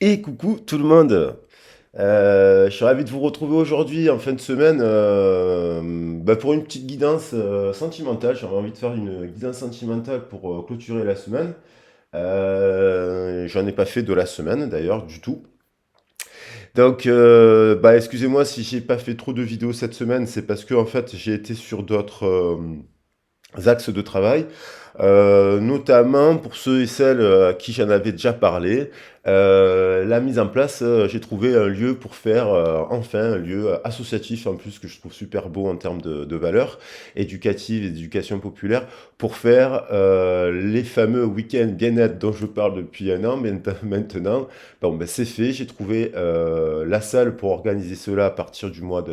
Et coucou tout le monde. Je suis ravi de vous retrouver aujourd'hui en fin de semaine pour une petite guidance sentimentale. J'avais envie de faire une guidance sentimentale pour clôturer la semaine. J'en ai pas fait de la semaine d'ailleurs du tout. Donc excusez-moi si j'ai pas fait trop de vidéos cette semaine, c'est parce que en fait j'ai été sur d'autres axes de travail. Notamment pour ceux et celles à qui j'en avais déjà parlé, la mise en place, j'ai trouvé un lieu pour faire enfin un lieu associatif en plus que je trouve super beau en termes de valeurs éducatives et d'éducation populaire pour faire les fameux week-ends bien-être dont je parle depuis un an maintenant. Bon, ben, c'est fait, j'ai trouvé la salle pour organiser cela à partir du mois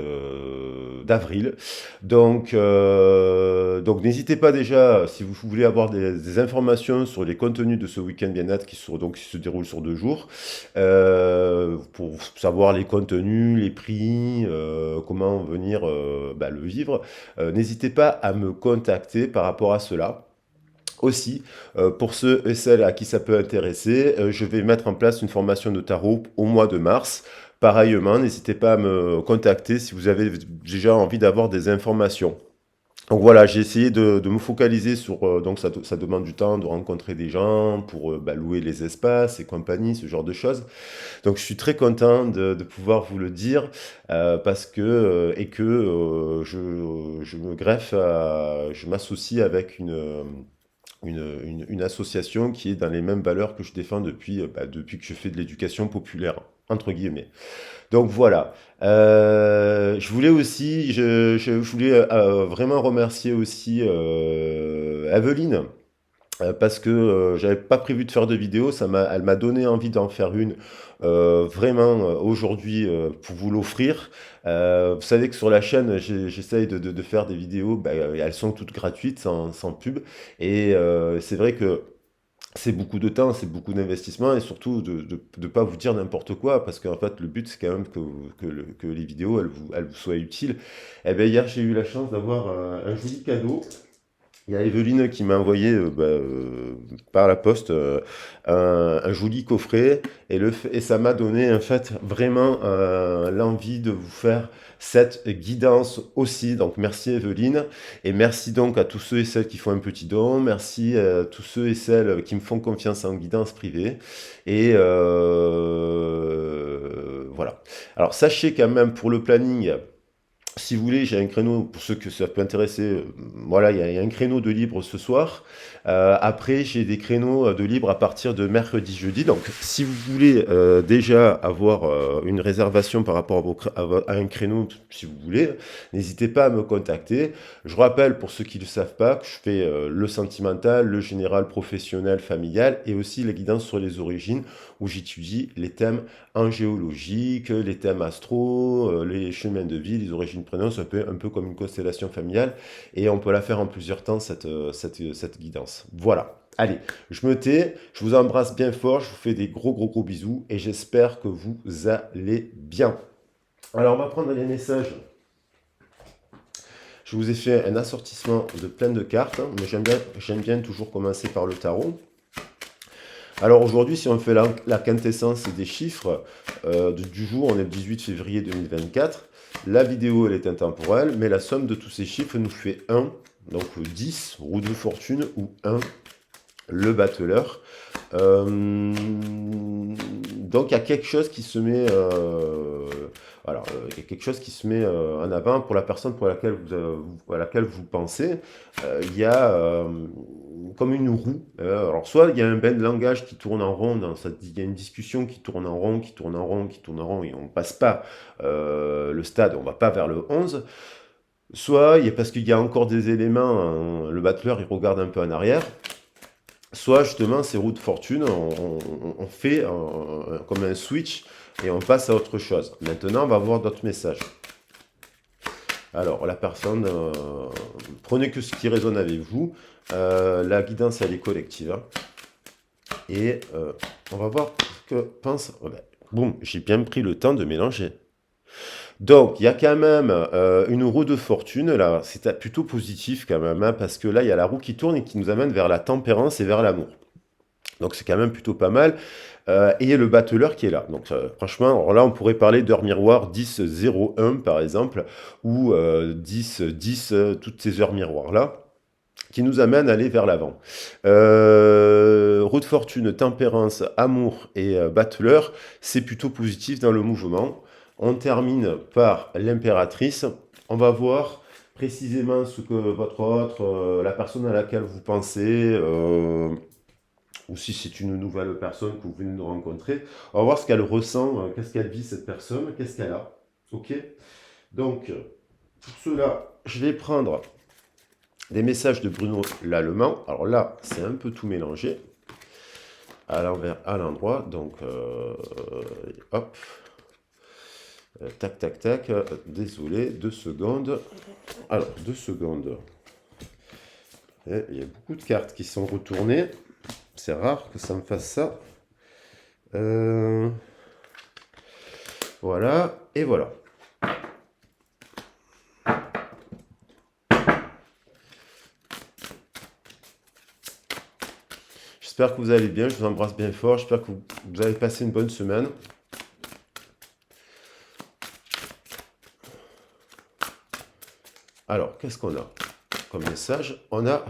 d'avril. Donc n'hésitez pas déjà, si vous voulez avoir des informations sur les contenus de ce week-end bien-être qui se déroule sur 2 jours, pour savoir les contenus, les prix, comment venir le vivre, n'hésitez pas à me contacter par rapport à cela. Aussi, pour ceux et celles à qui ça peut intéresser, je vais mettre en place une formation de tarot au mois de mars. Pareillement, n'hésitez pas à me contacter si vous avez déjà envie d'avoir des informations. Donc voilà, j'ai essayé de me focaliser sur, donc ça demande du temps de rencontrer des gens pour louer les espaces et compagnie, ce genre de choses. Donc je suis très content de pouvoir vous le dire parce que, et que je me greffe, je m'associe avec une association qui est dans les mêmes valeurs que je défends depuis que je fais de l'éducation populaire, entre guillemets. Donc voilà. Je voulais aussi, je voulais vraiment remercier aussi Evelyne. Parce que j'avais pas prévu de faire de vidéo, elle m'a donné envie d'en faire une vraiment aujourd'hui pour vous l'offrir. Vous savez que sur la chaîne, j'essaye de faire des vidéos, elles sont toutes gratuites, sans pub. Et c'est vrai que c'est beaucoup de temps, c'est beaucoup d'investissement et surtout de ne pas vous dire n'importe quoi parce qu'en fait le but c'est quand même que les vidéos elles vous soient utiles. Et bien hier j'ai eu la chance d'avoir un joli cadeau. Il y a Evelyne qui m'a envoyé par la poste un joli coffret et ça m'a donné en fait vraiment l'envie de vous faire cette guidance aussi. Donc merci Evelyne et merci donc à tous ceux et celles qui font un petit don. Merci à tous ceux et celles qui me font confiance en guidance privée. Et voilà. Alors sachez quand même pour le planning. Si vous voulez, j'ai un créneau, pour ceux que ça peut intéresser, voilà, il y a un créneau de libre ce soir. Après, j'ai des créneaux de libre à partir de mercredi, jeudi. Donc, si vous voulez déjà avoir une réservation par rapport à un créneau, si vous voulez, n'hésitez pas à me contacter. Je rappelle, pour ceux qui ne le savent pas, que je fais le sentimental, le général, professionnel, familial, et aussi les guidances sur les origines, où j'étudie les thèmes angéologiques, les thèmes astro, les chemins de vie, les origines prénoms, c'est un peu comme une constellation familiale, et on peut la faire en plusieurs temps, cette guidance. Voilà. Allez, je me tais, je vous embrasse bien fort, je vous fais des gros gros gros bisous, et j'espère que vous allez bien. Alors, on va prendre les messages. Je vous ai fait un assortissement de plein de cartes, hein, mais j'aime bien toujours commencer par le tarot. Alors aujourd'hui, si on fait la quintessence des chiffres du jour, on est le 18 février 2024. La vidéo, elle est intemporelle, mais la somme de tous ces chiffres nous fait 1, donc 10, roue de fortune, ou 1, le battleur. Donc il y a quelque chose qui se met, il y a quelque chose qui se met en avant pour la personne à laquelle vous pensez. Il y a comme une roue. Alors soit il y a un bain de langage qui tourne en rond, il y a une discussion qui tourne en rond, qui tourne en rond, qui tourne en rond, et on passe pas le stade, on va pas vers le 11. Soit il y a parce qu'il y a encore des éléments, hein, le battleur il regarde un peu en arrière. Soit justement, ces roues de fortune, on fait comme un switch et on passe à autre chose. Maintenant, on va voir d'autres messages. Alors, la personne, prenez que ce qui résonne avec vous. La guidance, elle est collective. Hein. Et on va voir ce que pense... Oh ben, boum, j'ai bien pris le temps de mélanger. Donc, il y a quand même une roue de fortune, là, c'est plutôt positif quand même, hein, parce que là, il y a la roue qui tourne et qui nous amène vers la tempérance et vers l'amour. Donc c'est quand même plutôt pas mal. et le battleur qui est là. Donc franchement, alors là, on pourrait parler d'heure miroir 10-01 par exemple, ou 10-10, toutes ces heures miroirs-là qui nous amènent à aller vers l'avant. Roue de fortune, tempérance, amour et battleur, c'est plutôt positif dans le mouvement. On termine par l'impératrice. On va voir précisément ce que votre autre, la personne à laquelle vous pensez, ou si c'est une nouvelle personne que vous venez de rencontrer, on va voir ce qu'elle ressent, qu'est-ce qu'elle vit cette personne, qu'est-ce qu'elle a. Ok. Donc, pour cela, je vais prendre des messages de Bruno Lallemand. Alors là, c'est un peu tout mélangé à l'envers, à l'endroit. Donc, hop. Tac, tac, tac. Désolé, 2 secondes. Alors, 2 secondes. Et il y a beaucoup de cartes qui sont retournées. C'est rare que ça me fasse ça. Voilà, et voilà. J'espère que vous allez bien, je vous embrasse bien fort, j'espère que vous avez passé une bonne semaine. Alors, qu'est-ce qu'on a comme message? On a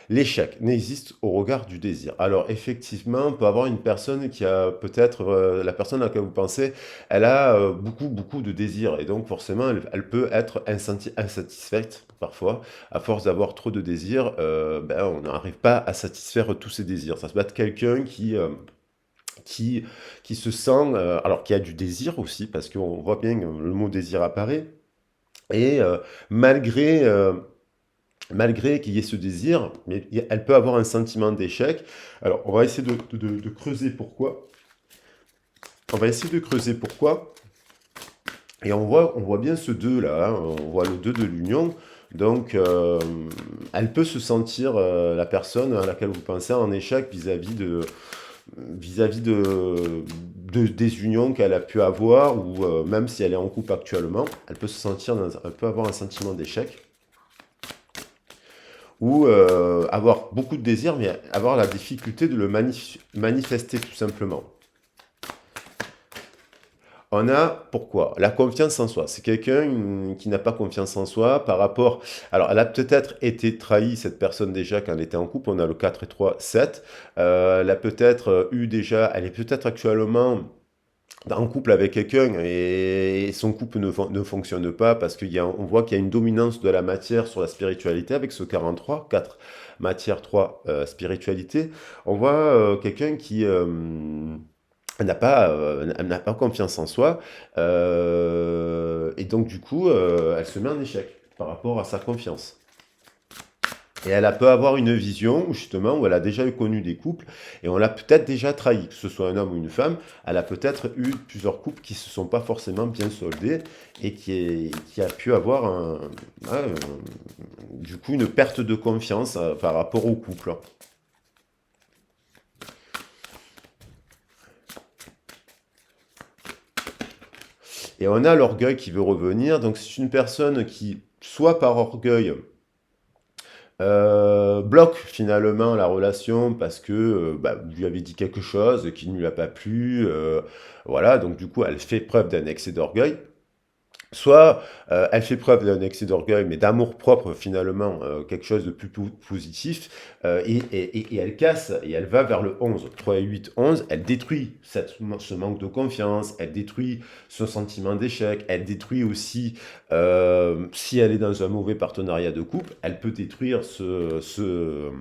l'échec n'existe au regard du désir. Alors, effectivement, on peut avoir une personne qui a peut-être, la personne à laquelle vous pensez, elle a beaucoup, beaucoup de désirs. Et donc, forcément, elle peut être insatisfaite parfois. À force d'avoir trop de désirs, ben, on n'arrive pas à satisfaire tous ses désirs. Ça se peut être quelqu'un qui, qui se sent, alors qui a du désir aussi, parce qu'on voit bien que le mot désir apparaît. Et malgré, malgré qu'il y ait ce désir, mais elle peut avoir un sentiment d'échec. Alors, on va essayer de creuser pourquoi. On va essayer de creuser pourquoi. Et on voit bien ce 2 là, hein, on voit le 2 de l'union. Donc, elle peut se sentir, la personne à laquelle vous pensez, en échec vis-à-vis des unions qu'elle a pu avoir, ou même si elle est en couple actuellement, elle peut se sentir, elle peut avoir un sentiment d'échec, ou avoir beaucoup de désir, mais avoir la difficulté de le manifester tout simplement. On a, pourquoi? La confiance en soi. C'est quelqu'un qui n'a pas confiance en soi par rapport... Alors, elle a peut-être été trahie, cette personne, déjà, quand elle était en couple. On a le 4 et 3, 7. Elle a peut-être eu déjà... Elle est peut-être actuellement en couple avec quelqu'un et son couple ne fonctionne pas parce on voit qu'il y a une dominance de la matière sur la spiritualité avec ce 43, 4 matière, 3 spiritualité. On voit quelqu'un qui elle n'a pas confiance en soi, et donc du coup, elle se met en échec par rapport à sa confiance. Et peut avoir une vision, justement, où elle a déjà connu des couples, et on l'a peut-être déjà trahi, que ce soit un homme ou une femme, elle a peut-être eu plusieurs couples qui ne se sont pas forcément bien soldés, et qui a pu avoir du coup une perte de confiance par rapport au couple. Et on a l'orgueil qui veut revenir, donc c'est une personne qui, soit par orgueil, bloque finalement la relation parce que vous lui avez dit quelque chose qui ne lui a pas plu, voilà, donc du coup elle fait preuve d'un excès d'orgueil. Soit elle fait preuve d'un excès d'orgueil, mais d'amour-propre finalement, quelque chose de plus positif, et elle casse, et elle va vers le 11. 3 et 8, 11, elle détruit ce manque de confiance, elle détruit ce sentiment d'échec, elle détruit aussi, si elle est dans un mauvais partenariat de couple, elle peut détruire ce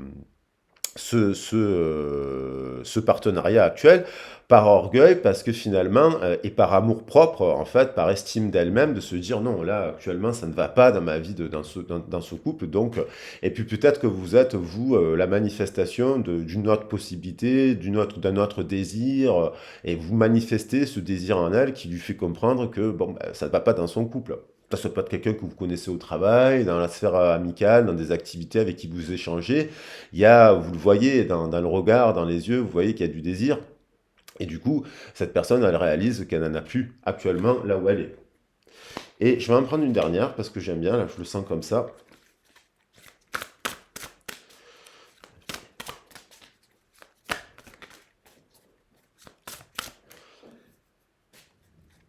partenariat actuel par orgueil, parce que finalement, et par amour propre, en fait, par estime d'elle-même, de se dire non, là, actuellement, ça ne va pas dans ma vie, dans ce couple, donc, et puis peut-être que vous êtes, vous, la manifestation d'une autre possibilité, d'un autre désir, et vous manifestez ce désir en elle qui lui fait comprendre que, bon, ça ne va pas dans son couple. Ça peut être quelqu'un que vous connaissez au travail, dans la sphère amicale, dans des activités avec qui vous échangez. Vous le voyez dans le regard, dans les yeux, vous voyez qu'il y a du désir. Et du coup, cette personne, elle réalise qu'elle n'en a plus actuellement là où elle est. Et je vais en prendre une dernière parce que j'aime bien, là je le sens comme ça.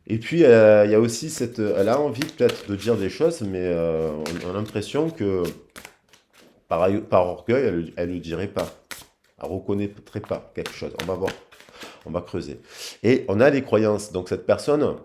Et puis, il y a aussi cette, elle a envie peut-être de dire des choses, mais on a l'impression que par orgueil, elle ne dirait pas. Elle ne reconnaîtrait pas quelque chose. On va voir, on va creuser. Et on a les croyances. Donc cette personne,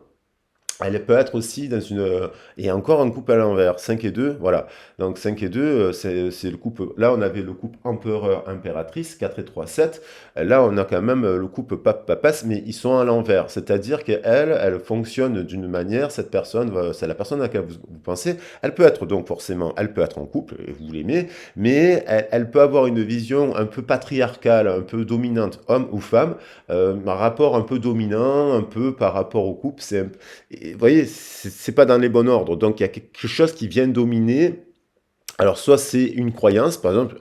elle peut être aussi dans une... Et encore un couple à l'envers, 5 et 2, voilà. Donc 5 et 2, c'est le couple... Là, on avait le couple empereur-impératrice, 4 et 3, 7. Là, on a quand même le couple pape-papasse, mais ils sont à l'envers. C'est-à-dire qu'elle, elle fonctionne d'une manière, cette personne, c'est la personne à laquelle vous pensez, elle peut être donc forcément, elle peut être en couple, et vous l'aimez, mais elle peut avoir une vision un peu patriarcale, un peu dominante, homme ou femme, un rapport un peu dominant, un peu par rapport au couple, et vous voyez, c'est pas dans les bons ordres. Donc il y a quelque chose qui vient dominer. Alors soit c'est une croyance, par exemple,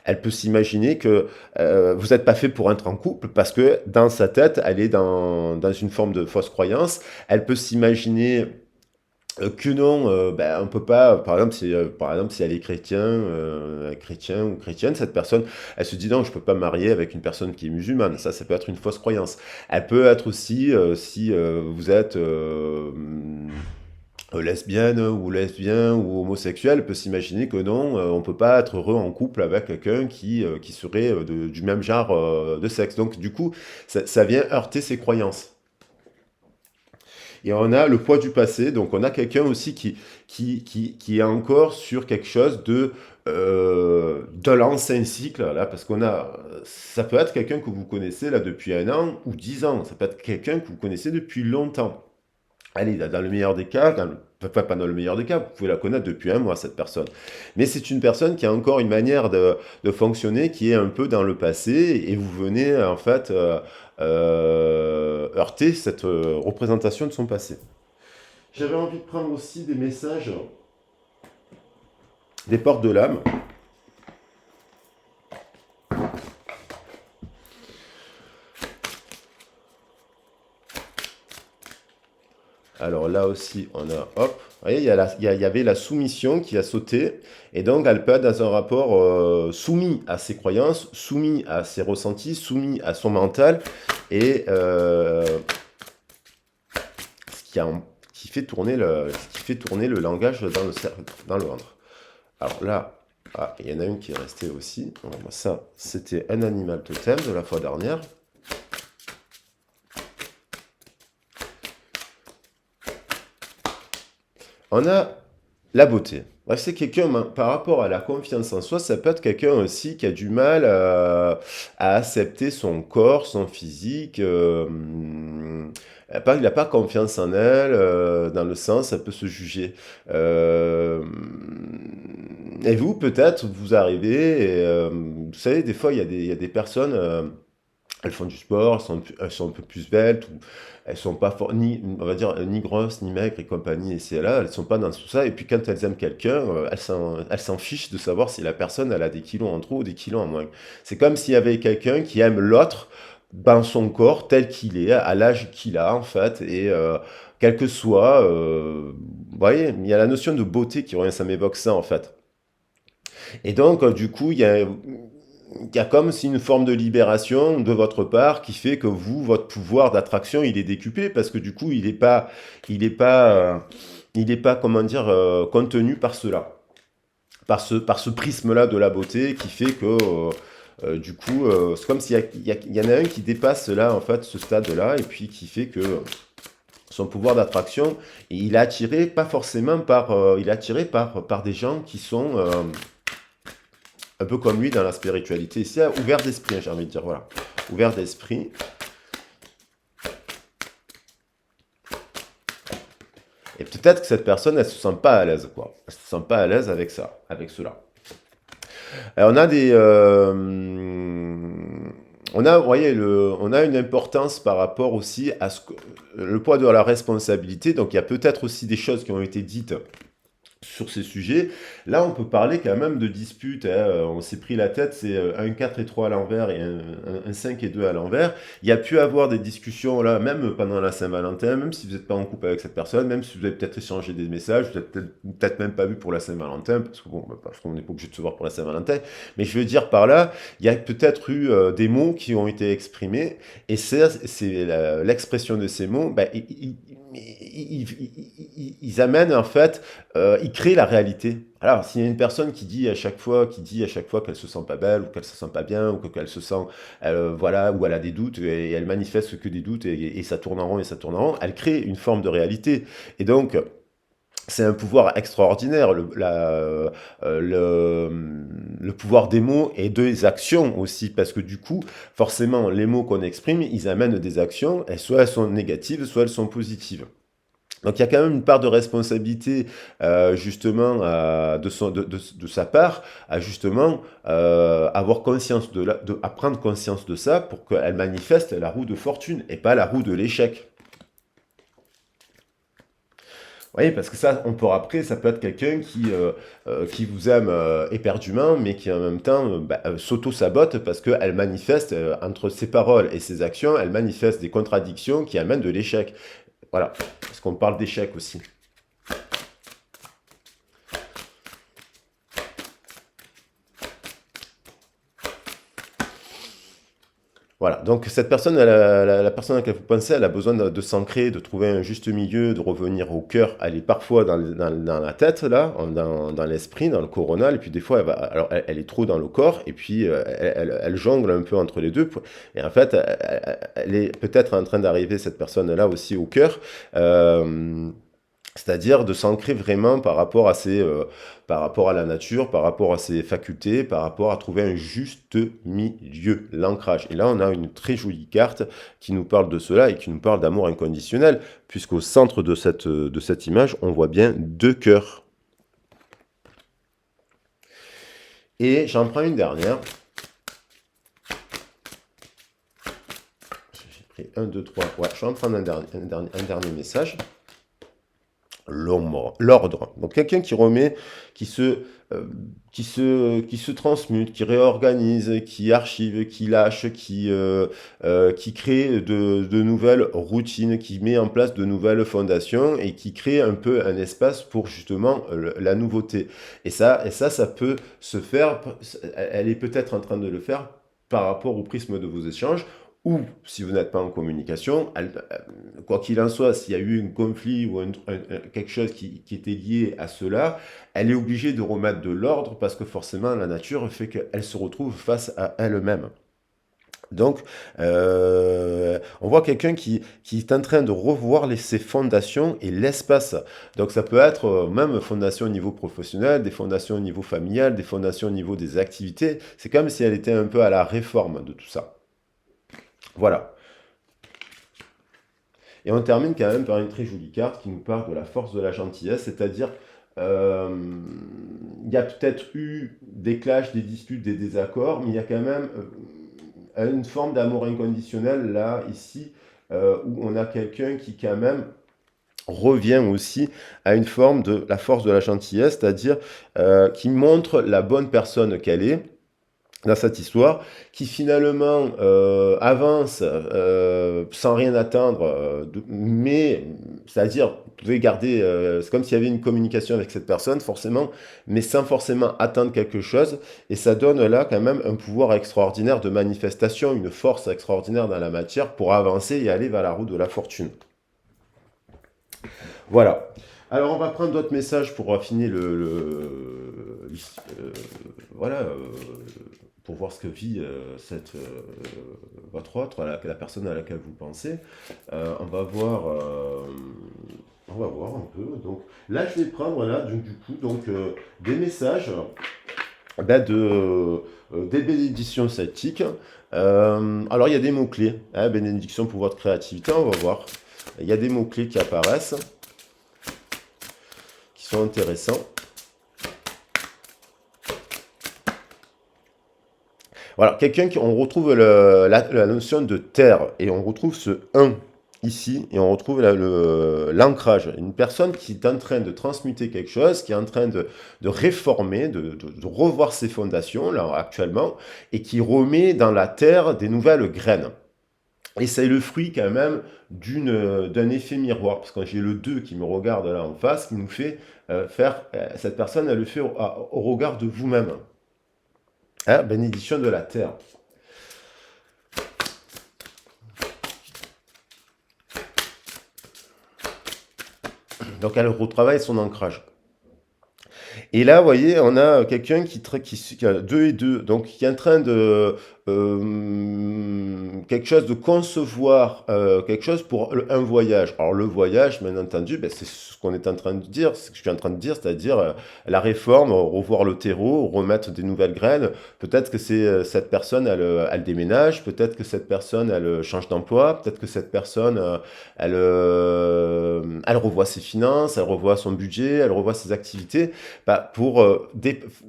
elle peut s'imaginer que vous n'êtes pas fait pour être en couple parce que dans sa tête, elle est dans une forme de fausse croyance. Elle peut s'imaginer que non, ben, on peut pas, par exemple, si elle est chrétien ou chrétienne, cette personne, elle se dit non, je peux pas me marier avec une personne qui est musulmane. Ça peut être une fausse croyance. Elle peut être aussi, si vous êtes lesbienne ou lesbien ou homosexuel, elle peut s'imaginer que non, on peut pas être heureux en couple avec quelqu'un qui serait du même genre de sexe. Donc du coup, ça vient heurter ses croyances. Et on a le poids du passé, donc on a quelqu'un aussi qui est encore sur quelque chose de l'ancien cycle, là, parce ça peut être quelqu'un que vous connaissez là depuis 1 an ou 10 ans, ça peut être quelqu'un que vous connaissez depuis longtemps. Allez, dans le meilleur des cas, pas dans le meilleur des cas, vous pouvez la connaître depuis 1 mois, cette personne. Mais c'est une personne qui a encore une manière de fonctionner qui est un peu dans le passé, et vous venez en fait heurter cette représentation de son passé. J'avais envie de prendre aussi des messages des portes de l'âme. Alors là aussi, on a, hop, vous voyez, il y avait la soumission qui a sauté, et donc elle peut être dans un rapport soumis à ses croyances, soumis à ses ressentis, soumis à son mental, et ce qui fait tourner le langage dans le ventre. Alors là, il y en a une qui est restée aussi. Bon, ça, c'était un animal totem de la fois dernière. On a la beauté. C'est quelqu'un, par rapport à la confiance en soi, ça peut être quelqu'un aussi qui a du mal à accepter son corps, son physique. Il n'a pas confiance en elle, dans le sens, ça peut se juger. Euh, et vous, peut-être, vous arrivez, et, vous savez, des fois, il y a des personnes, elles font du sport, elles sont un peu plus belles, elles sont pas ni, on va dire, ni grosses, ni maigres et compagnie, et c'est là, elles sont pas dans tout ça. Et puis quand elles aiment quelqu'un, elles s'en fichent de savoir si la personne, elle a des kilos en trop ou des kilos en moins. C'est comme s'il y avait quelqu'un qui aime l'autre dans son corps tel qu'il est, à l'âge qu'il a, en fait, et quel que soit, vous voyez, il y a la notion de beauté qui revient, ça m'évoque ça, en fait. Et donc, du coup, il y a comme si une forme de libération de votre part qui fait que vous, votre pouvoir d'attraction, il est décuplé parce que du coup, il est pas, comment dire, contenu par cela, par ce prisme-là de la beauté qui fait que, du coup, c'est comme s'il y en a un qui dépasse là, en fait, ce stade-là, et puis qui fait que son pouvoir d'attraction, il est attiré pas forcément il est attiré par des gens qui sont un peu comme lui dans la spiritualité. C'est ouvert d'esprit, hein, j'ai envie de dire, voilà. Ouvert d'esprit. Et peut-être que cette personne, elle se sent pas à l'aise, quoi. Elle se sent pas à l'aise avec ça, avec cela. Alors, vous voyez, on a une importance par rapport aussi à le poids de la responsabilité. Donc, il y a peut-être aussi des choses qui ont été dites sur ces sujets. Là, on peut parler quand même de disputes, hein. On s'est pris la tête, c'est un 4 et 3 à l'envers et un 5 et 2 à l'envers. Il y a pu avoir des discussions là, même pendant la Saint-Valentin, même si vous n'êtes pas en couple avec cette personne, même si vous avez peut-être échangé des messages, vous n'êtes peut-être même pas vu pour la Saint-Valentin, parce que bon, bah, parce qu'on n'est pas obligé de se voir pour la Saint-Valentin. Mais je veux dire par là, il y a peut-être eu des mots qui ont été exprimés, et c'est l'expression de ces mots, bah, ils amènent en fait, ils créent la réalité. Alors, s'il y a une personne qui dit à chaque fois qu'elle se sent pas belle, ou qu'elle se sent pas bien, ou qu'elle se sent, voilà, ou elle a des doutes, et elle manifeste que des doutes, et ça tourne en rond, et ça tourne en rond, elle crée une forme de réalité. Et donc, c'est un pouvoir extraordinaire, le pouvoir des mots et des actions aussi, parce que du coup, forcément, les mots qu'on exprime, ils amènent des actions, et soit elles sont négatives, soit elles sont positives. Donc il y a quand même une part de responsabilité justement de sa part à justement avoir conscience à prendre conscience de ça pour qu'elle manifeste la roue de fortune et pas la roue de l'échec. Oui, parce que ça, on peut après, ça peut être quelqu'un qui vous aime éperdument, mais qui en même temps s'auto-sabote parce qu'elle manifeste, entre ses paroles et ses actions, elle manifeste des contradictions qui amènent de l'échec. Voilà, parce qu'on parle d'échec aussi. Voilà, donc cette personne, la personne à laquelle vous pensez, elle a besoin de s'ancrer, de trouver un juste milieu, de revenir au cœur. Elle est parfois dans la tête, là, dans l'esprit, dans le coronal, et puis des fois, elle est trop dans le corps, et puis elle jongle un peu entre les deux. Et en fait, elle est peut-être en train d'arriver, cette personne-là, aussi au cœur. C'est-à-dire de s'ancrer vraiment par rapport à la nature, par rapport à ses facultés, par rapport à trouver un juste milieu, l'ancrage. Et là, on a une très jolie carte qui nous parle de cela et qui nous parle d'amour inconditionnel, puisqu'au centre de cette image, on voit bien deux cœurs. Et j'en prends une dernière. J'ai pris un, deux, trois. Ouais, je vais en prendre un dernier message. L'ordre. Donc quelqu'un qui remet, euh, qui se transmute, qui réorganise, qui archive, qui lâche, qui crée de nouvelles routines, qui met en place de nouvelles fondations et qui crée un peu un espace pour justement la nouveauté. Ça peut se faire, elle est peut-être en train de le faire par rapport au prisme de vos échanges, ou si vous n'êtes pas en communication, quoi qu'il en soit, s'il y a eu un conflit ou quelque chose qui était lié à cela, elle est obligée de remettre de l'ordre parce que forcément la nature fait qu'elle se retrouve face à elle-même. Donc, on voit quelqu'un qui est en train de revoir ses fondations et l'espace. Donc, ça peut être même fondation au niveau professionnel, des fondations au niveau familial, des fondations au niveau des activités. C'est comme si elle était un peu à la réforme de tout ça. Voilà. Et on termine quand même par une très jolie carte qui nous parle de la force de la gentillesse, c'est-à-dire euh, il y a peut-être eu des clashs, des disputes, des désaccords, mais il y a quand même une forme d'amour inconditionnel là, ici, où on a quelqu'un qui quand même revient aussi à une forme de la force de la gentillesse, c'est-à-dire qui montre la bonne personne qu'elle est dans cette histoire, qui finalement avance sans rien attendre, mais c'est-à-dire, vous pouvez garder, c'est comme s'il y avait une communication avec cette personne, forcément, mais sans forcément attendre quelque chose, et ça donne là quand même un pouvoir extraordinaire de manifestation, une force extraordinaire dans la matière pour avancer et aller vers la route de la fortune. Voilà. Alors, on va prendre d'autres messages pour affiner voilà, pour voir ce que vit votre autre, la personne à laquelle vous pensez. On va voir un peu. Donc, là, je vais prendre là, du coup, donc, des messages des bénédictions celtiques. Alors, il y a des mots-clés. Hein, bénédiction pour votre créativité, on va voir. Il y a des mots-clés qui apparaissent, qui sont intéressants. Voilà, on retrouve la notion de terre, et on retrouve ce 1. ici, et on retrouve l'ancrage. Une personne qui est en train de transmuter quelque chose, qui est en train de réformer, de revoir ses fondations, là, actuellement, et qui remet dans la terre des nouvelles graines. Et c'est le fruit quand même d'un effet miroir, parce que quand j'ai le 2 qui me regarde là en face, qui nous fait cette personne, elle le fait au regard de vous-même. Hein, bénédiction de la terre. Donc elle retravaille son ancrage. Et là, vous voyez, on a quelqu'un qui a 2 et 2, donc qui est en train de quelque chose de concevoir, quelque chose pour un voyage. Alors le voyage, bien entendu, ben, c'est ce qu'on est en train de dire, ce que je suis en train de dire, c'est-à-dire la réforme, revoir le terreau, remettre des nouvelles graines. Peut-être que cette personne, elle déménage, peut-être que cette personne, elle change d'emploi, peut-être que cette personne, elle revoit ses finances, elle revoit son budget, elle revoit ses activités pour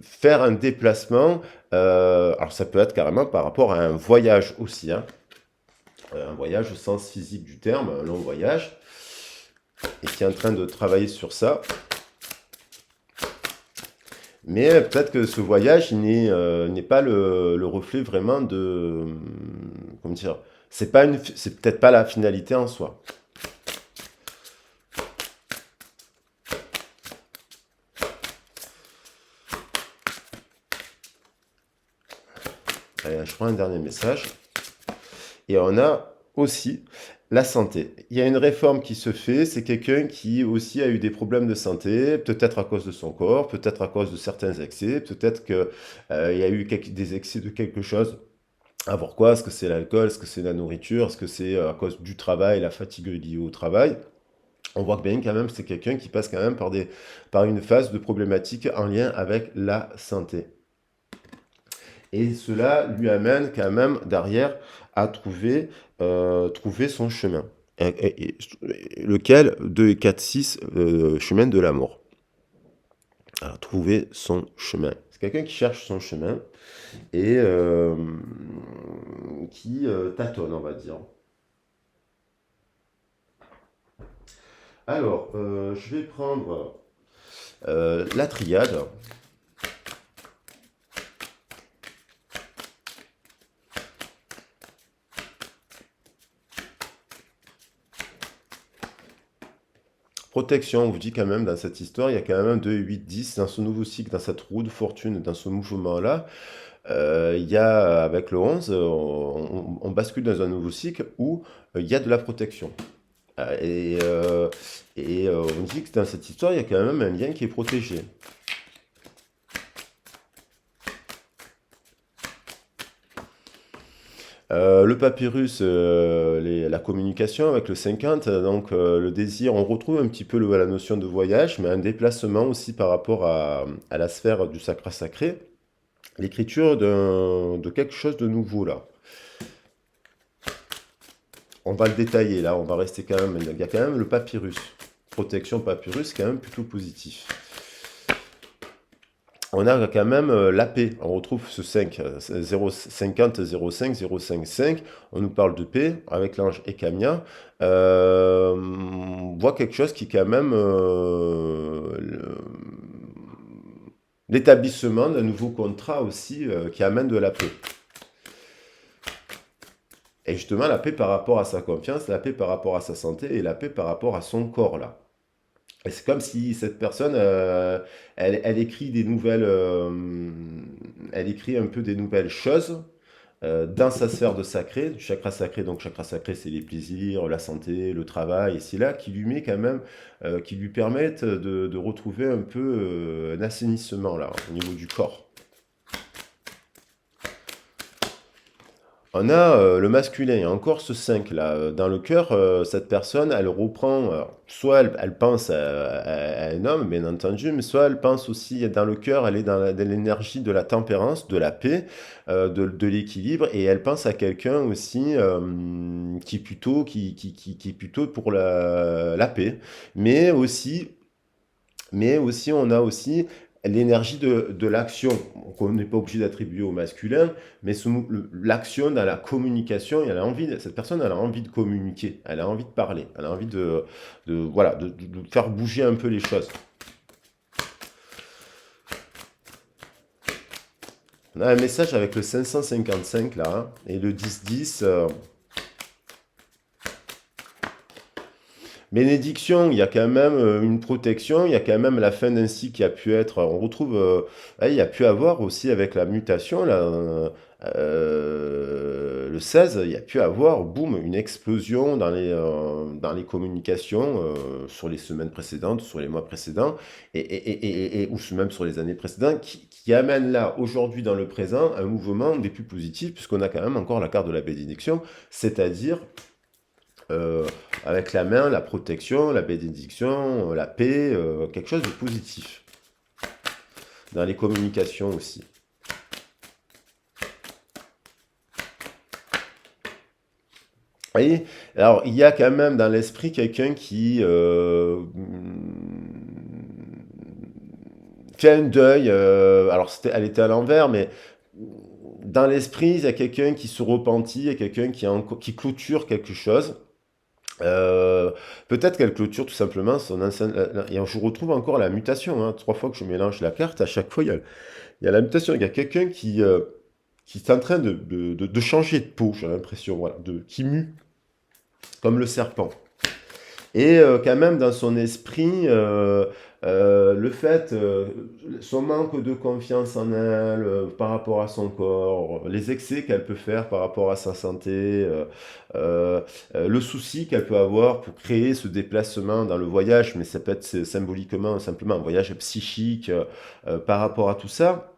faire un déplacement. Alors ça peut être carrément par rapport à un voyage aussi, hein. Un voyage au sens physique du terme, un long voyage, et qui est en train de travailler sur ça. Mais peut-être que ce voyage n'est pas le reflet vraiment de... Comment dire? C'est peut-être pas la finalité en soi. Allez, je prends un dernier message. Et on a aussi la santé. Il y a une réforme qui se fait, c'est quelqu'un qui aussi a eu des problèmes de santé, peut-être à cause de son corps, peut-être à cause de certains excès, peut-être qu'il y a eu des excès de quelque chose. À voir quoi? Est-ce que c'est l'alcool? Est-ce que c'est la nourriture? Est-ce que c'est à cause du travail, la fatigue liée au travail? On voit que bien quand même, c'est quelqu'un qui passe quand même par une phase de problématique en lien avec la santé. Et cela lui amène quand même derrière à trouver son chemin. Lequel 2 et 4, 6, chemin de l'amour. Alors, trouver son chemin. C'est quelqu'un qui cherche son chemin et qui tâtonne, on va dire. Alors, je vais prendre la triade. Protection, on vous dit quand même dans cette histoire, il y a quand même un 2, 8, 10 dans ce nouveau cycle, dans cette roue de fortune, dans ce mouvement-là. Il y a, avec le 11, on bascule dans un nouveau cycle où il y a de la protection. On dit que dans cette histoire, il y a quand même un lien qui est protégé. Le papyrus, la communication avec le 50, donc le désir, on retrouve un petit peu la notion de voyage, mais un déplacement aussi par rapport à la sphère du sacré, l'écriture de quelque chose de nouveau là. On va le détailler là, on va rester quand même, il y a quand même le papyrus. Protection papyrus, quand même plutôt positif. On a quand même la paix. On retrouve ce 5, 050, 05, 055. On nous parle de paix avec l'ange Ekamia. On voit quelque chose qui est quand même l'établissement d'un nouveau contrat aussi qui amène de la paix. Et justement, la paix par rapport à sa confiance, la paix par rapport à sa santé et la paix par rapport à son corps là. Et c'est comme si cette personne, elle écrit des nouvelles, elle écrit un peu des nouvelles choses dans sa sphère de sacré, du chakra sacré. Donc chakra sacré, c'est les plaisirs, la santé, le travail, et c'est là qui lui met quand même, qui lui permettent de retrouver un peu un assainissement là, au niveau du corps. On a le masculin, il y a encore ce 5 là. Dans le cœur, cette personne, elle reprend, soit elle pense à un homme, bien entendu, mais soit elle pense aussi, dans le cœur, elle est dans l'énergie de la tempérance, de la paix, de l'équilibre, et elle pense à quelqu'un aussi qui est plutôt pour la paix. Mais aussi, on a aussi l'énergie de l'action, qu'on n'est pas obligé d'attribuer au masculin, mais l'action dans la communication, cette personne, elle a envie de communiquer, elle a envie de parler, elle a envie voilà, de faire bouger un peu les choses. On a un message avec le 555 là, hein, et le 10-10. Bénédiction, il y a quand même une protection, il y a quand même la fin d'un cycle qui a pu être. On retrouve. Il y a pu avoir aussi avec la mutation, là, le 16, il y a pu avoir, boum, une explosion dans les communications sur les semaines précédentes, sur les mois précédents, ou même sur les années précédentes, qui amène là, aujourd'hui, dans le présent, un mouvement des plus positifs, puisqu'on a quand même encore la carte de la bénédiction, c'est-à-dire euh, avec la main, la protection, la bénédiction, la paix, quelque chose de positif. Dans les communications aussi. Vous voyez? Alors, il y a quand même dans l'esprit quelqu'un qui fait un deuil. Alors, elle était à l'envers, mais dans l'esprit, il y a quelqu'un qui se repentit, il y a quelqu'un qui clôture quelque chose. Euh, Peut-être qu'elle clôture tout simplement son ancienne. Et je retrouve encore la mutation. Hein. 3 fois que je mélange la carte, à chaque fois, il y a la mutation. Il y a quelqu'un qui est en train de changer de peau, j'ai l'impression, voilà, qui mue, comme le serpent. Et quand même, dans son esprit, le fait, son manque de confiance en elle par rapport à son corps, les excès qu'elle peut faire par rapport à sa santé, le souci qu'elle peut avoir pour créer ce déplacement dans le voyage, mais ça peut être symboliquement simplement un voyage psychique par rapport à tout ça.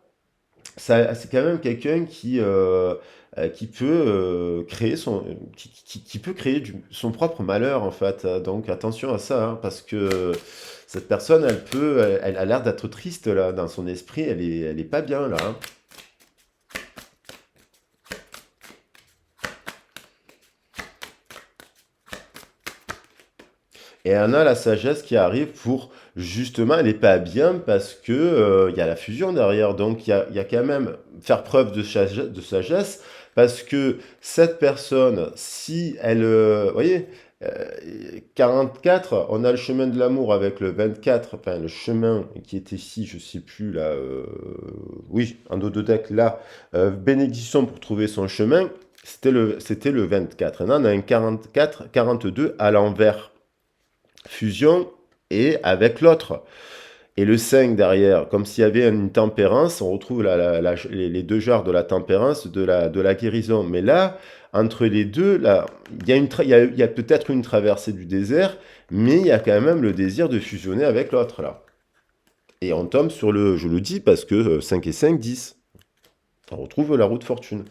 C'est quand même quelqu'un qui peut créer qui peut créer son propre malheur en fait. Donc attention à ça, hein, parce que cette personne, elle a l'air d'être triste là dans son esprit. Elle est pas bien là, hein. Et elle a la sagesse qui arrive pour justement, elle n'est pas bien parce que il y a la fusion derrière. Donc il y a quand même faire preuve de sagesse parce que cette personne, si elle, vous voyez, euh, 44, on a le chemin de l'amour avec le 24, enfin le chemin qui est ici, je sais plus là, oui, en dos de deck là, bénédiction pour trouver son chemin, c'était le 24. Et là on a un 44, 42 à l'envers fusion et avec l'autre. Et le 5 derrière, comme s'il y avait une tempérance, on retrouve les deux genres de la tempérance, de la guérison. Mais là, entre les deux, là, il y a peut-être une traversée du désert, mais il y a quand même le désir de fusionner avec l'autre, là. Et on tombe sur je le dis parce que 5 et 5, 10. On retrouve la route fortune.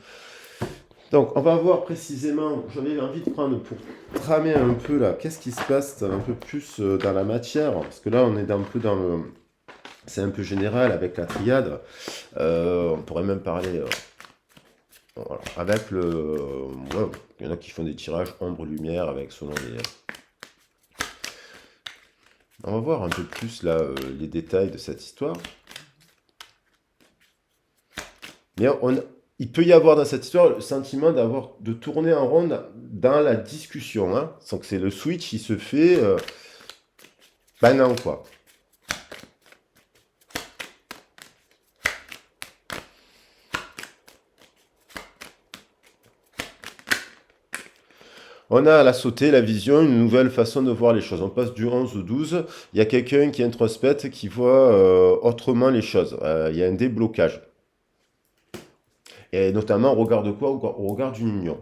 Donc, on va voir précisément, j'avais envie de prendre pour tramer un peu là, qu'est-ce qui se passe un peu plus dans la matière, parce que là, on est un peu dans le. C'est un peu général avec la triade. On pourrait même parler voilà, avec le. Ouais, il y en a qui font des tirages ombre-lumière avec selon les. On va voir un peu plus là les détails de cette histoire. Mais il peut y avoir dans cette histoire le sentiment de tourner en rond dans la discussion. Hein, sans que c'est le switch, il se fait. Ben non, quoi. On a la sauter, la vision, une nouvelle façon de voir les choses. On passe du 11 au 12. Il y a quelqu'un qui introspecte, qui voit autrement les choses. Il y a un déblocage. Et notamment au regard de quoi? Au regard d'une union.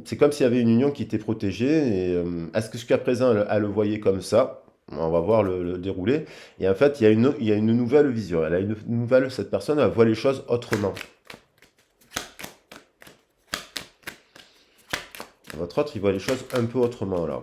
C'est comme s'il y avait une union qui était protégée. Est-ce que jusqu'à présent, elle le voyait comme ça? On va voir le déroulé. Et en fait, il y a une nouvelle vision. Elle a une nouvelle, cette personne, elle voit les choses autrement. Votre autre, il voit les choses un peu autrement, là.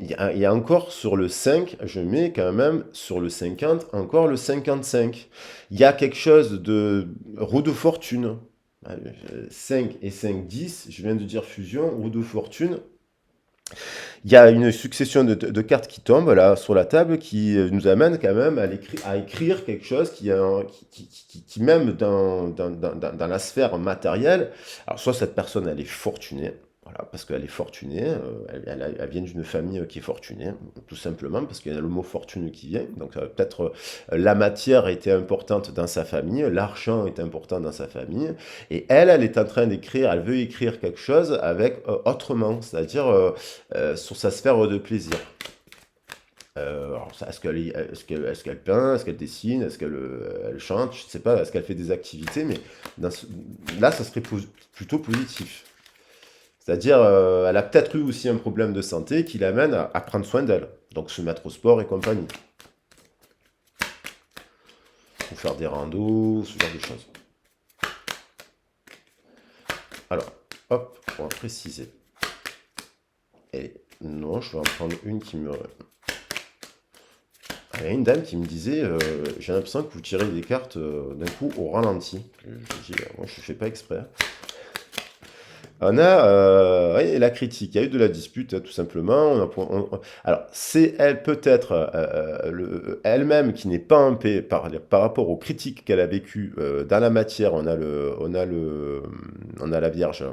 Il y a encore sur le 5, je mets quand même sur le 50, encore le 55. Il y a quelque chose de roue de fortune. 5 et 5, 10, je viens de dire fusion, roue de fortune. Il y a une succession de cartes qui tombent là sur la table qui nous amène quand même à écrire quelque chose qui même dans la sphère matérielle, alors soit cette personne elle est fortunée, voilà, parce qu'elle est fortunée, elle vient d'une famille qui est fortunée, tout simplement parce qu'il y a le mot fortune qui vient, donc peut-être la matière était importante dans sa famille, l'argent est important dans sa famille, et elle est en train d'écrire, elle veut écrire quelque chose avec autrement, c'est-à-dire sur sa sphère de plaisir. Alors, est-ce qu'elle peint, est-ce qu'elle dessine, est-ce qu'elle elle chante, je ne sais pas, est-ce qu'elle fait des activités, mais dans ce- là, ça serait plutôt positif. C'est-à-dire, elle a peut-être eu aussi un problème de santé qui l'amène à prendre soin d'elle, donc se mettre au sport et compagnie, ou faire des randos, ce genre de choses. Alors, hop, on va préciser. Et non, je vais en prendre une qui me... Il y a une dame qui me disait, j'ai l'impression que vous tirez des cartes d'un coup au ralenti. Je dis, moi je ne fais pas exprès. On a ouais, la critique, il y a eu de la dispute tout simplement. Alors c'est elle peut-être elle-même qui n'est pas en paix par rapport aux critiques qu'elle a vécues dans la matière. On a la Vierge.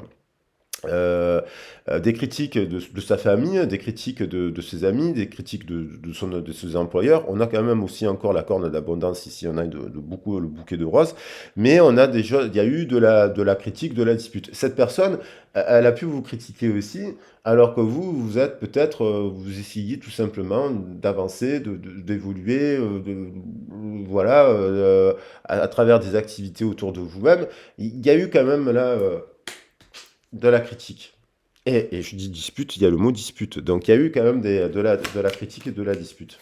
Des critiques de sa famille, des critiques de ses amis, des critiques de ses employeurs. On a quand même aussi encore la corne d'abondance ici, on a de beaucoup le bouquet de roses, mais on a déjà, il y a eu de la critique, de la dispute. Cette personne, elle a pu vous critiquer aussi, alors que vous êtes peut-être, vous essayez tout simplement d'avancer, d'évoluer, voilà, à travers des activités autour de vous-même. Il y a eu quand même là de la critique. Et je dis dispute, il y a le mot dispute. Donc il y a eu quand même de la critique et de la dispute.